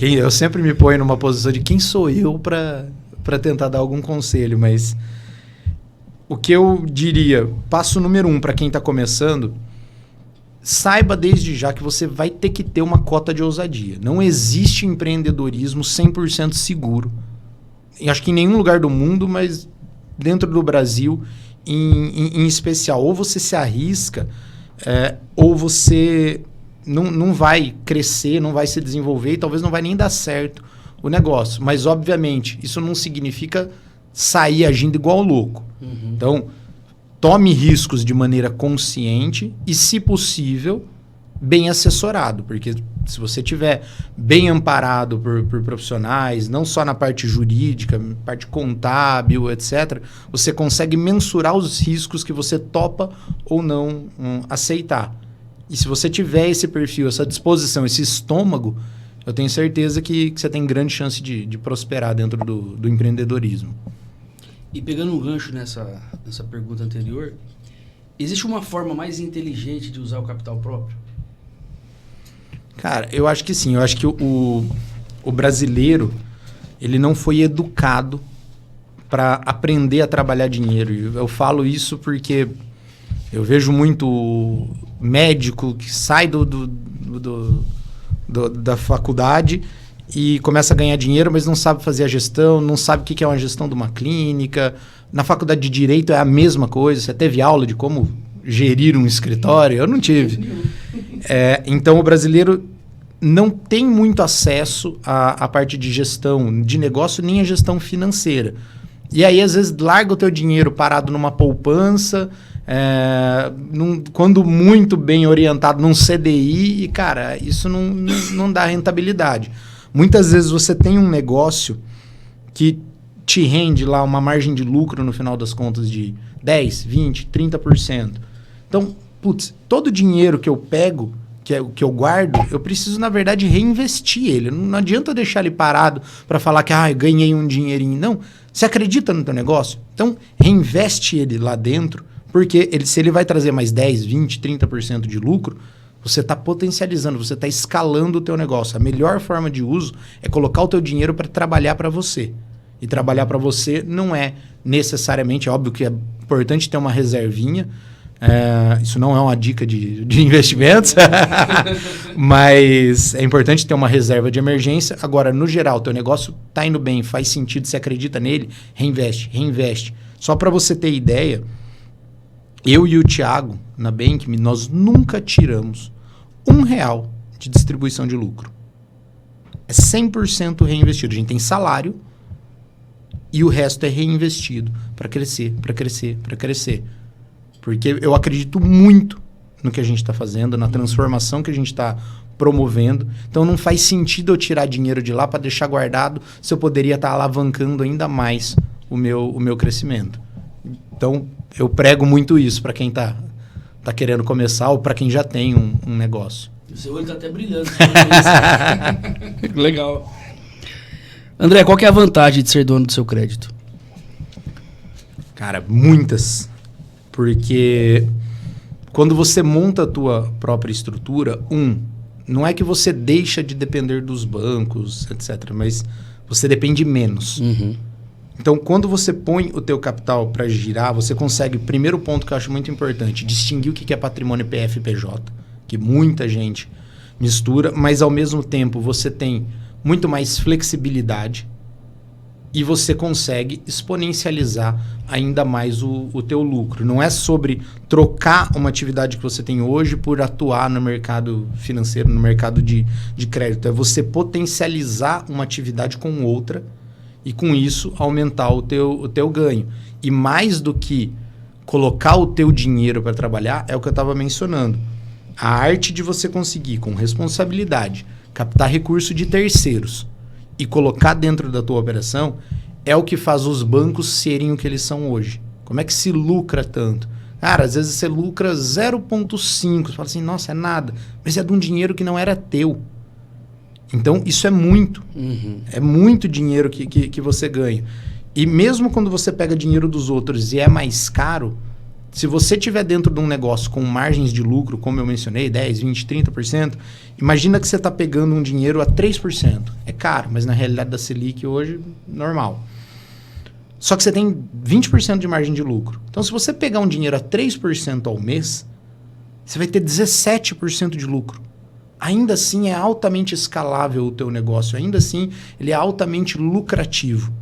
[SPEAKER 2] Eu sempre me ponho numa posição de quem sou eu para tentar dar algum conselho, mas o que eu diria, passo número 1 para quem está começando, saiba desde já que você vai ter que ter uma cota de ousadia. Não existe empreendedorismo 100% seguro. E acho que em nenhum lugar do mundo, mas dentro do Brasil em especial. Ou você se arrisca, ou você não vai crescer, não vai se desenvolver e talvez não vai nem dar certo o negócio. Mas, obviamente, isso não significa sair agindo igual louco. Uhum. Então, tome riscos de maneira consciente e, se possível, bem assessorado. Porque se você estiver bem amparado por profissionais, não só na parte jurídica, parte contábil, etc., você consegue mensurar os riscos que você topa ou não aceitar. E se você tiver esse perfil, essa disposição, esse estômago, eu tenho certeza que você tem grande chance de prosperar dentro do empreendedorismo.
[SPEAKER 1] E pegando um gancho nessa pergunta anterior, existe uma forma mais inteligente de usar o capital próprio?
[SPEAKER 2] Cara, eu acho que sim. Eu acho que o brasileiro, ele não foi educado para aprender a trabalhar dinheiro. Eu falo isso porque eu vejo muito médico que sai da faculdade e começa a ganhar dinheiro, mas não sabe fazer a gestão, não sabe o que é uma gestão de uma clínica. Na faculdade de Direito é a mesma coisa. Você teve aula de como gerir um escritório? Eu não tive. Então, o brasileiro não tem muito acesso à parte de gestão de negócio, nem a gestão financeira. E aí, às vezes, larga o teu dinheiro parado numa poupança, quando muito bem orientado num CDI, e, cara, isso não dá rentabilidade. Muitas vezes você tem um negócio que te rende lá uma margem de lucro no final das contas de 10, 20, 30%. Então, putz, todo o dinheiro que eu pego, que eu guardo, eu preciso, na verdade, reinvestir ele. Não adianta deixar ele parado para falar que eu ganhei um dinheirinho. Não, você acredita no teu negócio? Então, reinveste ele lá dentro, porque se ele vai trazer mais 10, 20, 30% de lucro, você está potencializando, você está escalando o teu negócio. A melhor forma de uso é colocar o teu dinheiro para trabalhar para você. E trabalhar para você não é necessariamente, óbvio que é importante ter uma reservinha. Isso não é uma dica de investimentos, mas é importante ter uma reserva de emergência. Agora, no geral, teu negócio está indo bem, faz sentido, você acredita nele, reinveste. Só para você ter ideia, eu e o Thiago, na Bank, nós nunca tiramos R$1 de distribuição de lucro. É 100% reinvestido. A gente tem salário e o resto é reinvestido para crescer. Porque eu acredito muito no que a gente está fazendo, na transformação que a gente está promovendo. Então, não faz sentido eu tirar dinheiro de lá para deixar guardado se eu poderia estar alavancando ainda mais o meu crescimento. Então, eu prego muito isso para quem tá querendo começar ou para quem já tem um negócio.
[SPEAKER 1] O seu olho está até brilhando. Legal. André, qual que é a vantagem de ser dono do seu crédito?
[SPEAKER 2] Cara, muitas. Porque quando você monta a tua própria estrutura, não é que você deixa de depender dos bancos, etc., mas você depende menos. Uhum. Então, quando você põe o teu capital para girar, você consegue, primeiro ponto que eu acho muito importante, distinguir o que é patrimônio PF e PJ, que muita gente mistura, mas ao mesmo tempo você tem muito mais flexibilidade e você consegue exponencializar ainda mais o teu lucro. Não é sobre trocar uma atividade que você tem hoje por atuar no mercado financeiro, no mercado de crédito. É você potencializar uma atividade com outra e, com isso, aumentar o teu ganho. E mais do que colocar o teu dinheiro para trabalhar, é o que eu estava mencionando. A arte de você conseguir, com responsabilidade, captar recurso de terceiros e colocar dentro da tua operação é o que faz os bancos serem o que eles são hoje. Como é que se lucra tanto? Cara, às vezes você lucra 0,5. Você fala assim, nossa, é nada. Mas é de um dinheiro que não era teu. Então, isso é muito. Uhum. É muito dinheiro que você ganha. E mesmo quando você pega dinheiro dos outros e é mais caro, se você estiver dentro de um negócio com margens de lucro, como eu mencionei, 10, 20, 30%, imagina que você está pegando um dinheiro a 3%. É caro, mas na realidade da Selic hoje, normal. Só que você tem 20% de margem de lucro. Então, se você pegar um dinheiro a 3% ao mês, você vai ter 17% de lucro. Ainda assim é altamente escalável o teu negócio, ainda assim ele é altamente lucrativo.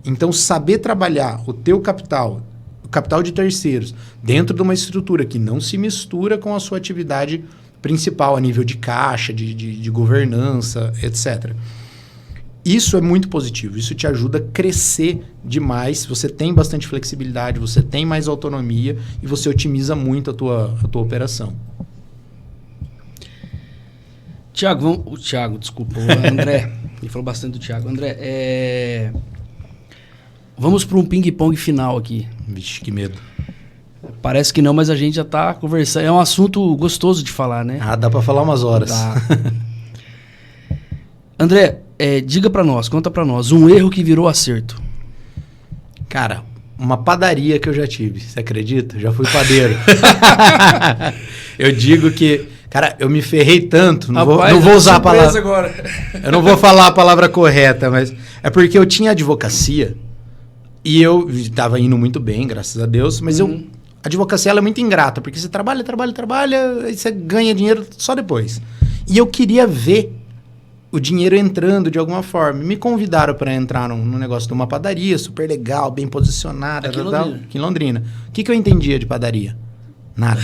[SPEAKER 2] Então saber trabalhar o teu capital, o capital de terceiros, dentro de uma estrutura que não se mistura com a sua atividade principal a nível de caixa, de governança, etc. Isso é muito positivo, isso te ajuda a crescer demais, você tem bastante flexibilidade, você tem mais autonomia e você otimiza muito a tua operação.
[SPEAKER 1] Tiago, desculpa, o André, ele falou bastante do Tiago. André, vamos para um ping-pong final aqui.
[SPEAKER 2] Vixe, que medo.
[SPEAKER 1] Parece que não, mas a gente já está conversando. É um assunto gostoso de falar, né?
[SPEAKER 2] Ah, dá para falar umas horas.
[SPEAKER 1] Dá. André, diga para nós, conta para nós, um erro que virou acerto.
[SPEAKER 2] Cara, uma padaria que eu já tive, você acredita? Já fui padeiro. Eu digo que, cara, eu me ferrei tanto, não vou usar a palavra
[SPEAKER 1] agora.
[SPEAKER 2] Eu não vou falar a palavra correta, mas é porque eu tinha advocacia e eu estava indo muito bem, graças a Deus, mas a advocacia ela é muito ingrata, porque você trabalha, aí você ganha dinheiro só depois. E eu queria ver o dinheiro entrando de alguma forma. Me convidaram para entrar num negócio de uma padaria, super legal, bem posicionada. Aqui em Londrina. O que eu entendia de padaria? Nada.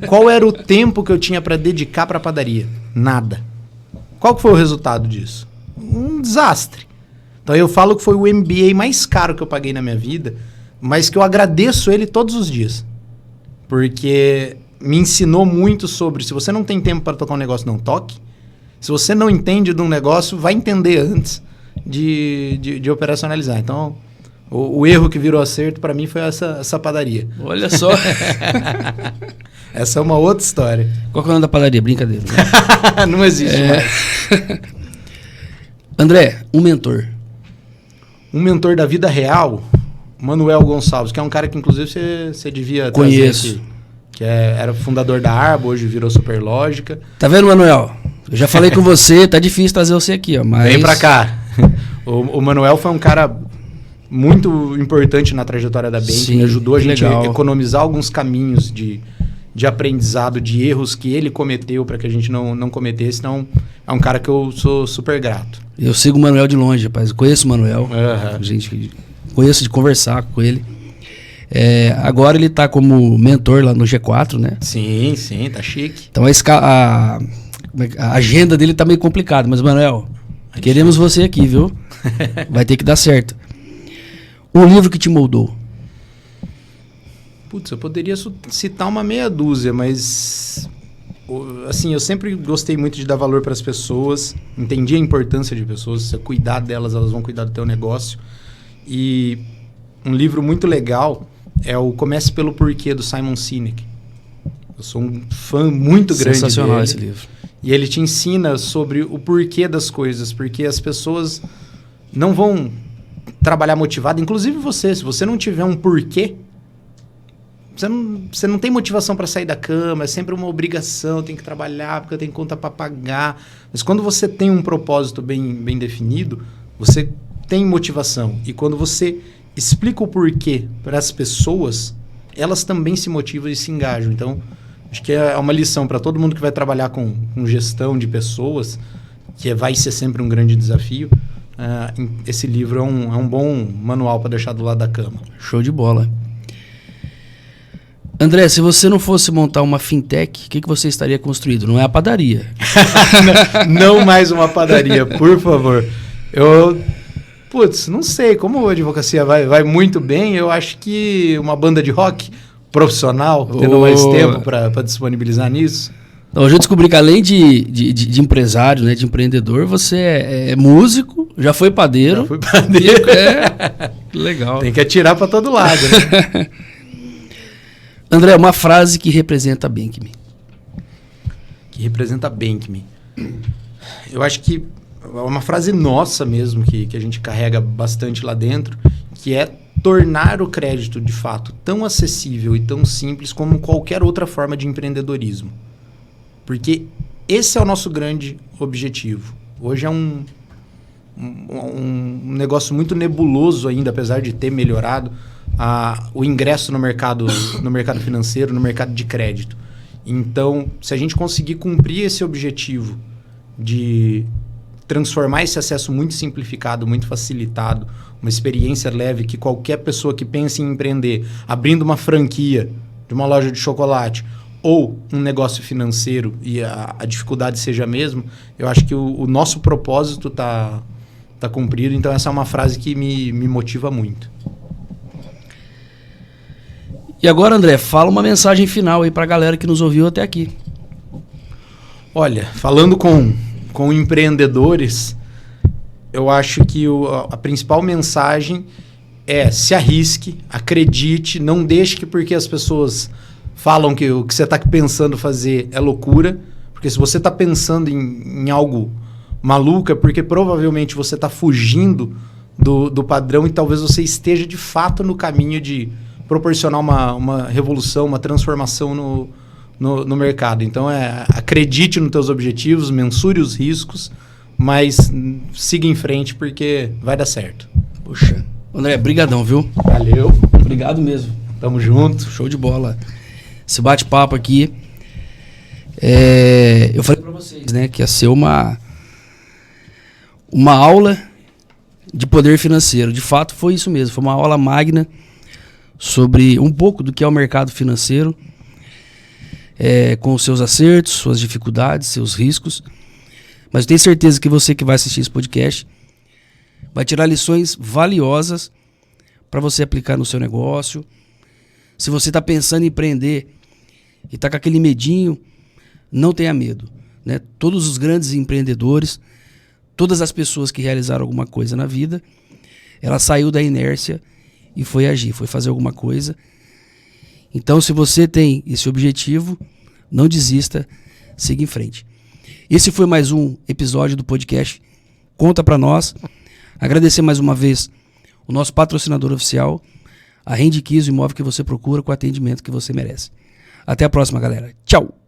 [SPEAKER 2] Qual era o tempo que eu tinha para dedicar para a padaria? Nada. Qual que foi o resultado disso? Um desastre. Então eu falo que foi o MBA mais caro que eu paguei na minha vida, mas que eu agradeço ele todos os dias. Porque me ensinou muito sobre, se você não tem tempo para tocar um negócio, não toque. Se você não entende de um negócio, vai entender antes de operacionalizar. Então, o erro que virou acerto para mim foi essa padaria.
[SPEAKER 1] Olha só.
[SPEAKER 2] Essa é uma outra história.
[SPEAKER 1] Qual que é o nome da padaria? Brincadeira. Né?
[SPEAKER 2] Não existe mais.
[SPEAKER 1] André, um mentor.
[SPEAKER 2] Um mentor da vida real, Manuel Gonçalves, que é um cara que inclusive você devia
[SPEAKER 1] conheço.
[SPEAKER 2] Trazer aqui, que era fundador da Arbo, hoje virou Superlógica.
[SPEAKER 1] Tá vendo, Manuel? Eu já falei com você, tá difícil trazer você aqui, ó. Mas...
[SPEAKER 2] Vem pra cá. O Manuel foi um cara muito importante na trajetória da Bank, me ajudou a gente a economizar alguns caminhos de aprendizado, de erros que ele cometeu para que a gente não cometesse. Então, é um cara que eu sou super grato.
[SPEAKER 1] Eu sigo o Manuel de longe, rapaz. Eu conheço o Manuel. Gente, conheço de conversar com ele. Agora ele tá como mentor lá no G4, né?
[SPEAKER 2] Sim, tá chique.
[SPEAKER 1] Então a agenda dele tá meio complicada, mas Manuel, queremos você aqui, viu? Vai ter que dar certo. Um livro que te moldou.
[SPEAKER 2] Putz, eu poderia citar uma meia dúzia, mas assim, eu sempre gostei muito de dar valor para as pessoas, entendi a importância de pessoas, se você cuidar delas, elas vão cuidar do teu negócio. E um livro muito legal é o Comece pelo Porquê, do Simon Sinek. Eu sou um fã muito grande dele.
[SPEAKER 1] Sensacional esse livro.
[SPEAKER 2] E ele te ensina sobre o porquê das coisas, porque as pessoas não vão trabalhar motivado, inclusive você, se você não tiver um porquê, você não tem motivação para sair da cama, é sempre uma obrigação, tem que trabalhar porque eu tenho conta para pagar. Mas quando você tem um propósito bem definido, você tem motivação. E quando você explica o porquê para as pessoas, elas também se motivam e se engajam. Então, acho que é uma lição para todo mundo que vai trabalhar com gestão de pessoas, que vai ser sempre um grande desafio. Esse livro é um bom manual para deixar do lado da cama.
[SPEAKER 1] Show de bola. André, se você não fosse montar uma fintech, o que você estaria construindo? Não é a padaria.
[SPEAKER 2] Não mais uma padaria, por favor. Não sei, como a advocacia vai muito bem, eu acho que uma banda de rock profissional, tendo mais tempo para disponibilizar nisso.
[SPEAKER 1] Hoje eu descobri que além de empresário, né, de empreendedor, você é músico, já foi padeiro.
[SPEAKER 2] Já fui padeiro.
[SPEAKER 1] Legal.
[SPEAKER 2] Tem que atirar para todo lado, né?
[SPEAKER 1] André, uma frase que representa a Bank.me.
[SPEAKER 2] Que representa a Bank.me. Eu acho que é uma frase nossa mesmo, que a gente carrega bastante lá dentro, que é tornar o crédito, de fato, tão acessível e tão simples como qualquer outra forma de empreendedorismo. Porque esse é o nosso grande objetivo. Hoje é um negócio muito nebuloso ainda, apesar de ter melhorado o ingresso no mercado financeiro, no mercado de crédito. Então, se a gente conseguir cumprir esse objetivo de transformar esse acesso muito simplificado, muito facilitado, uma experiência leve que qualquer pessoa que pense em empreender, abrindo uma franquia de uma loja de chocolate ou um negócio financeiro e a dificuldade seja a mesma, eu acho que o nosso propósito tá cumprido. Então, essa é uma frase que me motiva muito.
[SPEAKER 1] E agora, André, fala uma mensagem final aí pra galera que nos ouviu até aqui.
[SPEAKER 2] Olha, falando com empreendedores, eu acho que a principal mensagem é: se arrisque, acredite, não deixe que porque as pessoas falam que o que você está pensando fazer é loucura, porque se você está pensando em algo maluco é porque provavelmente você está fugindo do padrão e talvez você esteja de fato no caminho de proporcionar uma revolução, uma transformação no mercado. Então, acredite nos teus objetivos, mensure os riscos, mas siga em frente porque vai dar certo.
[SPEAKER 1] Poxa, André, brigadão, viu?
[SPEAKER 2] Valeu.
[SPEAKER 1] Obrigado mesmo.
[SPEAKER 2] Tamo junto.
[SPEAKER 1] Show de bola. Esse bate-papo aqui, eu falei pra vocês, né, que ia ser uma aula de poder financeiro. De fato, foi isso mesmo. Foi uma aula magna sobre um pouco do que é o mercado financeiro, com os seus acertos, suas dificuldades, seus riscos. Mas eu tenho certeza que você que vai assistir esse podcast vai tirar lições valiosas para você aplicar no seu negócio. Se você está pensando em empreender e está com aquele medinho, não tenha medo, né? Todos os grandes empreendedores, todas as pessoas que realizaram alguma coisa na vida, ela saiu da inércia e foi agir, foi fazer alguma coisa. Então, se você tem esse objetivo, não desista, siga em frente. Esse foi mais um episódio do podcast Conta Pra Nós. Agradecer mais uma vez o nosso patrocinador oficial, a Rende Keys, o imóvel que você procura com o atendimento que você merece. Até a próxima, galera. Tchau!